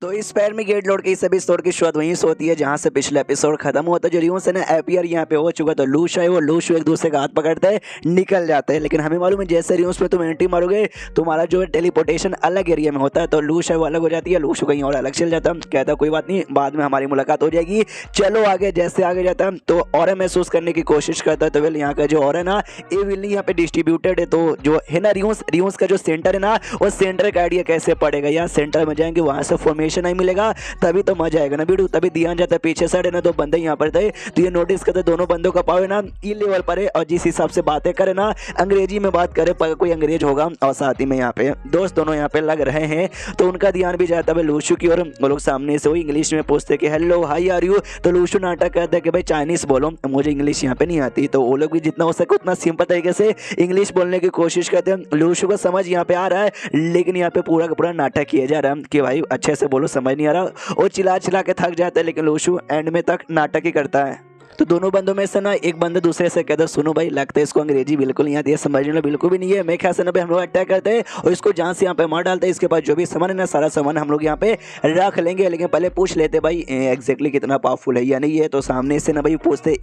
तो इस पैर में गेट लौट के इस एपिसोड की शुरुआत वहीं से होती है जहां से पिछला एपिसोड खत्म हुआ था। जो रियोन से ना एपियर यहाँ पे हो चुका, तो लूशो है वो लूशो एक दूसरे का हाथ पकड़ते हैं, निकल जाते हैं। लेकिन हमें मालूम है जैसे रियोन्स में तुम एंट्री मारोगे तुम्हारा जो है टेलीपोर्टेशन अलग एरिया में होता है, तो लूशो है वो अलग हो जाती है, लूशो कहीं और अलग चल जाता है। कहता कोई बात नहीं, बाद में हमारी मुलाकात हो जाएगी, चलो आगे। जैसे आगे जाता है तो और महसूस करने की कोशिश करता है। तो वेल यहाँ का जो और है ना ये विल यहाँ पे डिस्ट्रीब्यूटेड है, तो जो है ना रियोन्स का जो सेंटर है ना वो सेंटर का आइडिया कैसे पड़ेगा, यहाँ सेंटर में जाएंगे वहां से फॉर्मेशन नहीं मिलेगा, तभी तो मजा आएगा ना वीडियो। तभी ध्यान जाता है पीछे साइड है ना, दो बंदे यहाँ पर थे, तो ये नोटिस करते दोनों बंदों का पावर ना ई लेवल पर है, और जिस हिसाब से बातें करे ना अंग्रेजी में बात करे, पर कोई अंग्रेज होगा, और साथ ही में यहाँ पे दोस्त दोनों यहाँ पे लग रहे हैं, तो उनका ध्यान भी जाता है लूशु की ओर। वो लोग सामने से वो इंग्लिश में पूछते कि हेलो हाई आर यू, तो लूशु नाटक करता है कि भाई चाइनीज बोलो, मुझे इंग्लिश यहाँ पे नहीं आती। तो वो लोग भी जितना हो सके उतना सिंपल तरीके से इंग्लिश बोलने की कोशिश करते हैं। लूशु को समझ यहाँ पे आ रहा है, लेकिन यहाँ पे पूरा का पूरा नाटक किया जा रहा है कि भाई अच्छे से बोलो, समझ नहीं आ रहा। वो चिल्ला चिल्ला के थक जाता है, लेकिन लूशु एंड में तक नाटक ही करता है। तो दोनों बंदों में से ना एक बंदा दूसरे से कहता है सुनो भाई, लगता है इसको अंग्रेजी बिल्कुल नहीं आती है, समझने में बिल्कुल भी नहीं है, मैं ख्याल से ना भाई हम लोग अटैक करते हैं और इसको जान से यहाँ पे मार डालते हैं। इसके पास जो भी सामान है ना सारा सामान हम लोग यहाँ पे रख लेंगे, लेकिन पहले पूछ लेते भाई एग्जैक्टली कितना पावरफुल है यानी ये। तो सामने से ना भाई पूछते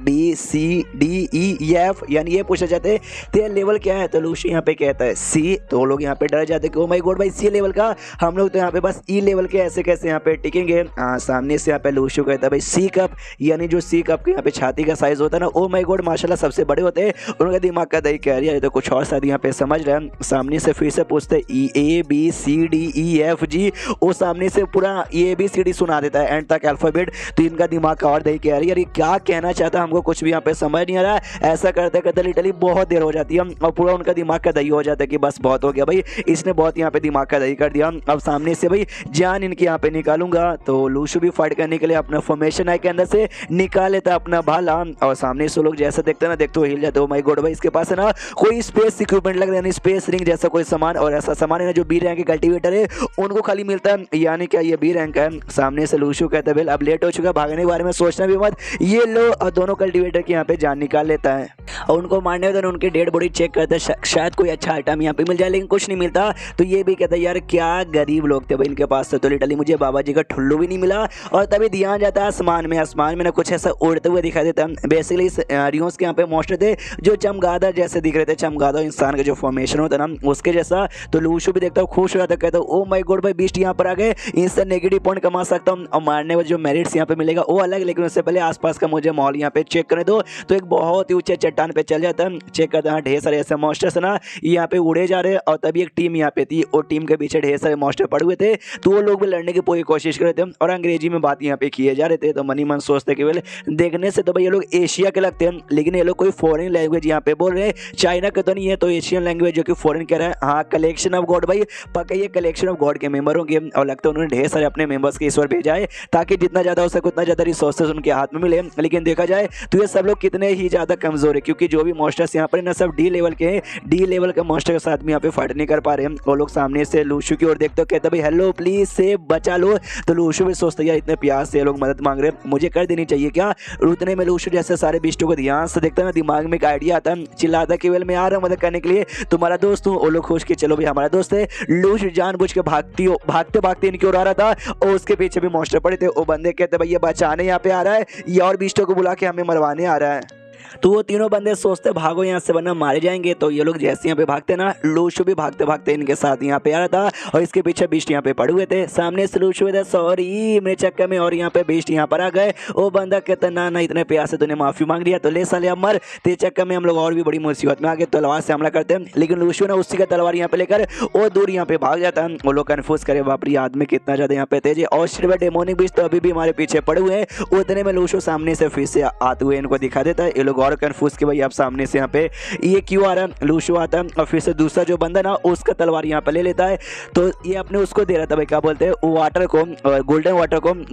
ABCDEF, यानी ये पूछा जाते तेरा लेवल क्या है, तो लूशु यहाँ पे कहता है C। तो वो लोग यहाँ पे डर जाते कि ओ माय गॉड भाई C लेवल का, हम लोग तो यहाँ पे बस E लेवल के, ऐसे कैसे यहाँ पे टिकेंगे। सामने से यहाँ पे लूशु कहता है भाई C कप, यानी जो C कप के यहाँ पे छाती का साइज होता है ना, ओ माय गॉड माशाल्लाह सबसे बड़े होते हैं। उनका दिमाग का दही कह रही है तो कुछ और शायद यहाँ पे समझ रहे हैं। सामने से फिर से पूछते ABCDEFG, वो सामने से पूरा ABCD सुना देता है एंड तक अल्फाबेट, तो इनका दिमाग का और दही कह रही है ये क्या कहना चाहता है, हमको कुछ भी यहाँ पे समझ नहीं आ रहा है। ऐसा करते करते लिटरली बहुत देर हो जाती है और पूरा उनका दिमाग का दही हो जाता है कि बस बहुत हो गया भाई, इसने बहुत यहाँ पे दिमाग का दही कर दिया, अब सामने से भाई जान इनकी यहाँ पे निकालूंगा। तो लूशु भी फाइट करने के लिए अपना फॉर्मेशन आई के अंदर से निकाल लेता अपना भाला, और सामने से लोग जैसा देखते हैं ना देखते हो हिल जाते हो। माय गॉड भाई इसके पास है ना कोई स्पेस इक्विपमेंट लग रहा है, स्पेस रिंग जैसा कोई सामान, और ऐसा सामान है ना जो बी रैंक के कल्टीवेटर है उनको खाली मिलता है, यानी क्या ये बी रैंक है। सामने से लूशु कहता है अब लेट हो चुका, भागने के बारे में सोचना भी मत, ये लो, और दोनों कल्टीवेटर की यहाँ पे जान निकाल लेता है। और उनको मारने होता है उनकी डेड बॉडी चेक करते हैं, शायद कोई अच्छा आइटम यहाँ पे मिल जाए, लेकिन कुछ नहीं मिलता। तो ये भी कहता है यार क्या गरीब लोग थे भाई इनके पास, तो लिटरली मुझे बाबा जी का ठुल्लू भी नहीं मिला। और तभी ध्यान जाता है आसमान में ना कुछ ऐसा उड़ते हुए दिखाई देता है। बेसिकली रियोन्स के यहाँ पे मॉन्स्टर थे जो चमगादड़ जैसे दिख रहे थे, चमगादड़ इंसान का जो फॉर्मेशन होता है ना उसके जैसा। तो लूशु भी देखता हूँ खुश हो जाता है, कहता है ओ माय गॉड भाई बीस्ट यहाँ पर आ गए, इनसे नेगेटिव पॉइंट कमा सकता हूँ और मारने में जो मेरिट्स यहाँ पे मिलेगा वो अलग, लेकिन उससे पहले आसपास का मुझे माहौल यहाँ पे चेक करने दो। तो एक बहुत ही ऊंचे चट्टान पे चल जाता है, चेक करता है ढेर सारे ऐसे मॉन्स्टर्स ना यहाँ पे उड़े जा रहे हैं, और तभी एक टीम यहाँ पे थी और टीम के पीछे ढेर सारे मॉन्स्टर पड़े हुए थे, तो वो लोग भी लड़ने की पूरी कोशिश कर रहे थे और अंग्रेजी में बात यहाँ पे किए जा रहे थे। तो मनी मन सोचते कि वेल देखने से तो भाई ये लोग एशिया के लगते हैं, लेकिन ये लोग कोई फॉरेन लैंग्वेज यहाँ पे बोल रहे हैं, चाइना का तो नहीं है, तो एशियन लैंग्वेज जो कि फॉरेन कह रहा है। हाँ कलेक्शन ऑफ गॉड भाई, पक्का ये कलेक्शन ऑफ गॉड के मेंबर होंगे, और लगता है उन्होंने ढेर सारे अपने मेंबर्स के ईश्वर भेजा है ताकि जितना ज़्यादा हो सके उतना ज़्यादा रिसोर्सेज उनके हाथ में मिले। लेकिन देखा जाए तो ये सब लोग कितने ही ज़्यादा कमजोर है, क्योंकि जो भी मॉन्स्टर्स यहाँ पर ना सब डी लेवल के हैं, डी लेवल के मॉन्स्टर के साथ में यहाँ पे फाइट नहीं कर पा रहे हैं। वो लोग सामने से लूशु की ओर देखते हो, कहते भाई हेलो प्लीज से बचा लो। तो लूशु भी सोचते यार इतने प्यार से लोग मदद मांग रहे हैं, मुझे कर देनी चाहिए क्या। उतने में लूशु जैसे सारे बिस्टों को ध्यान से देखता ना, दिमाग में एक आइडिया आता है, चिल्लाता कि वेल मैं आ रहा हूँ मदद करने के लिए, तुम्हारा दोस्त हूँ। वो लोग खुश के चलो भाई हमारा दोस्त है। लूशु जानबूझ के भागते भागते इनकी ओर आ रहा था, और उसके पीछे भी मॉन्स्टर पड़े थे। वो बंदे कहते भाई ये बचाने यहाँ पे आ रहा है, ये और बिस्टों को बुला के हमें मरवाने आ रहा है। तो वो तीनों बंदे सोचते भागो यहाँ से वरना मारे जाएंगे। तो ये लोग जैसे यहाँ पे भागते ना, लूशु भी भागते भागते इनके साथ यहाँ पे आ रहा था, और इसके पीछे बीस्ट यहाँ पे पड़े हुए थे। सामने से लूशु था सॉरी मेरे चक्कर में, और यहाँ पे बीस्ट यहाँ पर आ गए। वो बंदा कहता ना इतने प्यार से तूने माफी मांग लिया, तो ले साले अब मर, तेरे चक्कर में हम लोग और भी बड़ी मुसीबत में आ गए। तलवार से हमला करते हैं, लेकिन लूशु ना उसी का तलवार यहाँ पे लेकर वो दूर यहाँ पे भाग जाता है। वो लोग कन्फ्यूज करे बापरी आदमी कितना ज्यादा यहाँ पे तेज है, और सिर्फ डेमोनिक बीस्ट तो अभी भी हमारे पीछे पड़े हुए हैं। उतने में लूशु सामने से फिर से आते हुए इनको दिखा देता है। ये लोग और कन्फ्यूज कि भाई आप सामने से यहाँ पे ये क्यों आ रहा है। लूशु आता है और फिर से दूसरा जो बंदा ना उसका तलवार यहाँ पे ले लेता है, तो ये अपने उसको दे रहा था भाई क्या बोलते हैं वाटर को,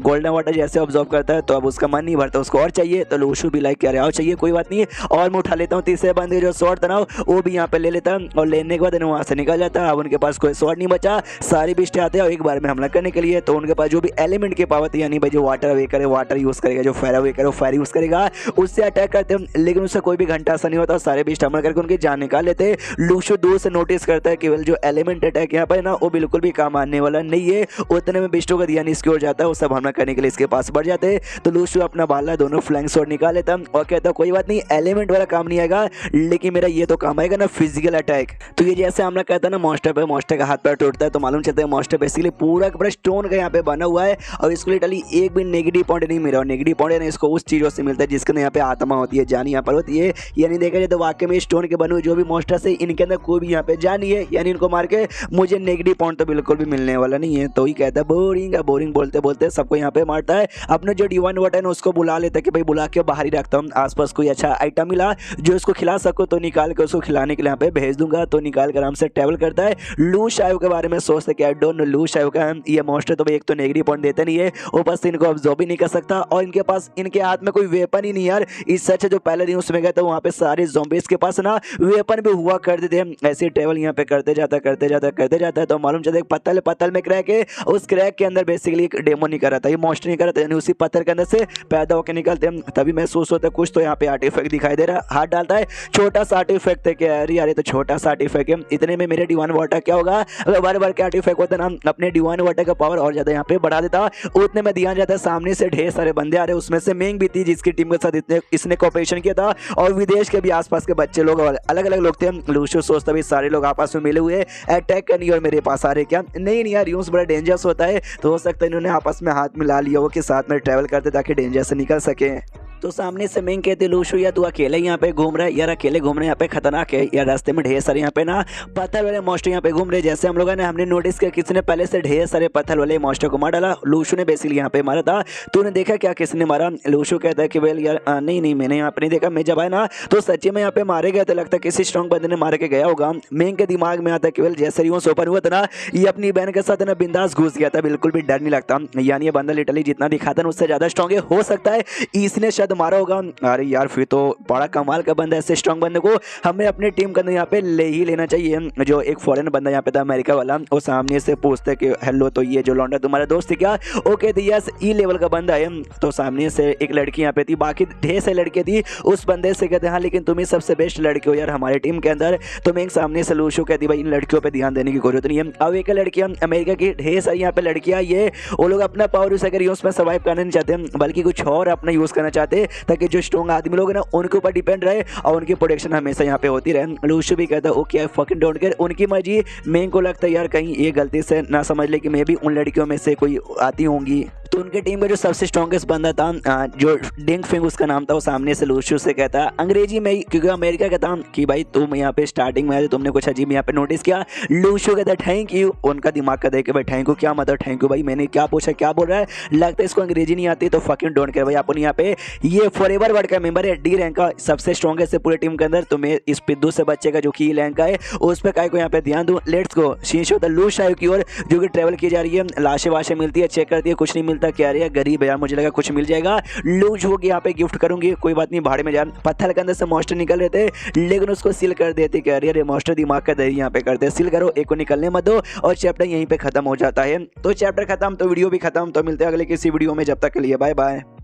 गोल्डन वाटर जैसे ऑब्जर्व करता है, तो अब उसका मन नहीं भरता, उसको और चाहिए। तो लूशु भी लाइक कह रहा है चाहिए कोई बात नहीं, और मैं उठा लेता हूँ। तीसरे बंदे जो शॉर्ट था ना वो भी यहाँ पे ले लेता है, और लेने के बाद वहाँ से निकल जाता है। अब उनके पास कोई शॉर्ट नहीं बचा, सारी बिस्टें आते हैं और एक बार में हमला करने के लिए। तो उनके पास जो भी एलिमेंट की पावर थी, यानी भाई जो वाटर वे करे वाटर यूज करेगा, जो फायर वे करे वो फायर यूज करेगा, उससे अटैक करते हैं। लेकिन उससे कोई भी घंटा सा नहीं होता, सारे भी स्टम्बल करके उनकी जान निकाल लेते। लूशो दूर से नोटिस करता है केवल जो एलिमेंट अटैक यहाँ पे ना वो बिल्कुल भी काम आने वाला नहीं है। उतने में बिस्टो का ध्यान इसकी ओर जाता है, वो सब हमला करने के लिए इसके पास बढ़ जाते हैं। तो लूशो अपना बाला दोनों फ्लैंक शॉट निकाल लेता और कहता कोई बात नहीं, एलिमेंट वाला काम नहीं आएगा लेकिन मेरा ये तो काम आएगा ना, फिजिकल अटैक। तो ये जैसे हमला करता है ना मॉन्स्टर पे, मॉन्स्टर का हाथ पैर टूटता है। तो मालूम चलता है मॉन्स्टर बेसिकली पूरा का पूरा स्टोन का यहाँ पे बना हुआ है और इसको लिटरली एक भी नेगेटिव पॉइंट नहीं मिला। और नेगेटिव पॉइंट इसको उस चीज़ों से मिलता है जिसके अंदर यहाँ पे आत्मा होती है, जान यहाँ पर होती है। यानी देखा जाए तो वाकई में स्टोन के बने हुए जो भी मॉन्स्टर है इनके अंदर कोई भी यहाँ पे जान नहीं है, यानी इनको मार के मुझे नेगेटिव पॉइंट तो बिल्कुल भी मिलने वाला नहीं है। तो ही कहता है बोरिंग है, बोरिंग बोलते बोलते सबको यहाँ पे मारता है। अपने जो डिवाइन वाटर है उसको बुला लेता है कि भाई बुला के बाहर ही रखता हूँ, आसपास कोई अच्छा आइटम मिला जो इसको खिला सको तो निकाल के उसको खिलाने के लिए यहाँ पे भेज दूंगा। तो निकाल कर आराम से ट्रैवल करता है। लू शायव के बारे में सोचते कि आई डोंट नो लू शायव का ये मॉन्स्टर तो भाई एक तो नेगेटिव पॉइंट देते नहीं है, ऊपर से इनको अब्सॉर्ब भी नहीं कर सकता और इनके पास इनके हाथ में कोई वेपन ही नहीं यार। इस सच जो पहले दिन उसमें गया था वहाँ पे सारे ज़ॉम्बीज के पास ना वेपन भी हुआ करते थे। ऐसे ट्रैवल यहाँ पे करते जाता है तो मालूम चलता है पत्थर में क्रैक है, उस क्रैक के अंदर बेसिकली एक डेमो नहीं कर रहा था, ये मॉन्स्टर नहीं कर रहा था, यानी उसी पत्थर के अंदर से पैदा होकर निकलते हैं। तभी महसूस होता है कुछ तो यहाँ पे आर्टिफैक्ट दिखाई दे रहा है, हाथ डालता है, छोटा सा आर्टिफैक्ट है। क्या यार ये तो छोटा सा आर्टिफैक्ट है, इतने में मेरे डिवाइन वाटर क्या होगा, अगर बार बार के आर्टिफैक्ट होता ना अपने डिवाइन वाटर का पावर और ज्यादा यहाँ पे बढ़ा देता। उतने में ध्यान जाता है सामने से ढेर सारे बंदे आ रहे, उसमें से मेंग भी थी जिसकी टीम के साथ इसने कोऑपरेशन किया था और विदेश के भी आसपास के बच्चे लोग और अलग अलग लोग थे। लूशो सोचता भी सारे लोग आपस में मिले हुए अटैक करने और मेरे पास आ रहे क्या, नहीं यार यूं बड़ा डेंजरस होता है। तो हो सकता है इन्होंने आपस में हाथ मिला लिया हो कि साथ में ट्रैवल करते ताकि डेंजर से निकल सके। तो सामने से मेंग कहते लूशो या तू अकेले यहाँ पे घूम रहा है, यार अकेले घूमने यहाँ पे खतरनाक है यार, रास्ते में ढेर सारे यहाँ पे ना पत्थर वाले मॉन्स्टर यहाँ पे घूम रहे। जैसे हम लोगों ने हमने नोटिस किया किसी ने पहले से ढेर सारे पत्थर वाले मॉन्स्टर को मार डाला, लूशो ने बेसिकली यहाँ पे मारा था। तूने देखा क्या किसने मारा? लूशो कहता है कि वेल यार नहीं मैंने यहाँ पे नहीं देखा, मैं जब आया ना तो सच्ची में यहाँ पे मारे गए थे, लगता है किसी स्ट्रॉन्ग बंदे ने मार के गया होगा। मेंग के दिमाग में आता है कि वेल जैसे ही वो सोपर हुआ था ना ये अपनी बहन के साथ ना बिंदास घुस गया था, बिल्कुल भी डर नहीं लगता, यानी ये बंदा लिटरली जितना दिखाता है उससे ज्यादा स्ट्रॉन्ग है, हो सकता है इसने शायद मारा होगा। अरे यार फिर तो बड़ा कमाल का बंदा, ऐसे स्ट्रॉन्ग बंदे को हमें अपनी टीम के अंदर यहाँ पे ले ही लेना चाहिए। जो एक फॉरेन बंदा यहाँ पे था अमेरिका वाला, वो सामने से पूछते कि हेलो तो ये जो लौंडा तुम्हारा दोस्त है क्या? ओके थी यस ई लेवल का बंदा है। तो सामने से एक लड़की यहाँ पे थी, बाकी ढेर सारी लड़कियाँ थी, उस बंदे से कहते हाँ लेकिन तुम ही सबसे बेस्ट लड़की हो यार हमारे टीम के अंदर। तो मैं सामने से लूशो कहती भाई इन लड़कियों पर ध्यान देने की जरूरत नहीं है। अब एक लड़कियाँ अमेरिका की ढेर सारी यहाँ पे लड़कियाँ, ये वो लोग अपना पावर यूज अगर यूज में सर्वाइव करना नहीं चाहते बल्कि कुछ और अपना यूज करना चाहते ताकि जो स्ट्रॉन्ग आदमी लोग ना उनके ऊपर डिपेंड रहे और उनकी प्रोटेक्शन हमेशा यहाँ पे होती रहे। लूशो भी कहता है okay I fucking don't care, उनकी मर्जी। मेंग को लगता है यार कहीं ये गलती से ना समझ ले कि मैं भी उन लड़कियों में से कोई आती होंगी। तो उनके टीम का जो सबसे स्ट्रॉन्गेस्ट बंदा था जो डिंग फिंग उसका नाम था, वो सामने से लूशो से कहता है अंग्रेजी में, क्योंकि अमेरिका का था, कि भाई तुम यहाँ पे स्टार्टिंग में आए तुमने कुछ अजीब यहाँ पे नोटिस किया। लूशो कहता है थैंक यू, उनका दिमाग का देख के भाई थैंक यू क्या मतलब थैंक यू भाई मैंने क्या पूछा क्या बोल रहा है, लगता है इसको अंग्रेजी नहीं आती। तो फकिंग डोंट केयर भाई अपन यहाँ पे ये फॉरएवर वर्ल्ड का मेंबर है, डी रैंक का सबसे स्ट्रॉन्गेस्ट है पूरे टीम के अंदर। तो मैं इस पिद्दू से बच्चे का जो की रैंक का है उस पर काय को यहाँ पे ध्यान दूं। लेट्स गो शीशो द लू शायव की ओर जो कि ट्रेवल की जा रही है, लाशें वाशें मिलती है, चेक करती है, कुछ नहीं मिलता, क्या रही है गरीब यार, मुझे लगा कुछ मिल जाएगा, लूज होगी यहाँ पे गिफ्ट करूंगी, कोई बात नहीं भाड़ में जा। पत्थर के अंदर से मॉन्स्टर निकल रहे थे लेकिन उसको सील कर देते, कह रही है मॉन्स्टर दिमाग का दही यहाँ पे करते, सील करो एक को निकलने मत दो और चैप्टर यहीं पे खत्म हो जाता है। तो चैप्टर खत्म तो वीडियो भी खत्म। तो मिलते हैं अगले किसी वीडियो में, जब तक के लिए बाय बाय।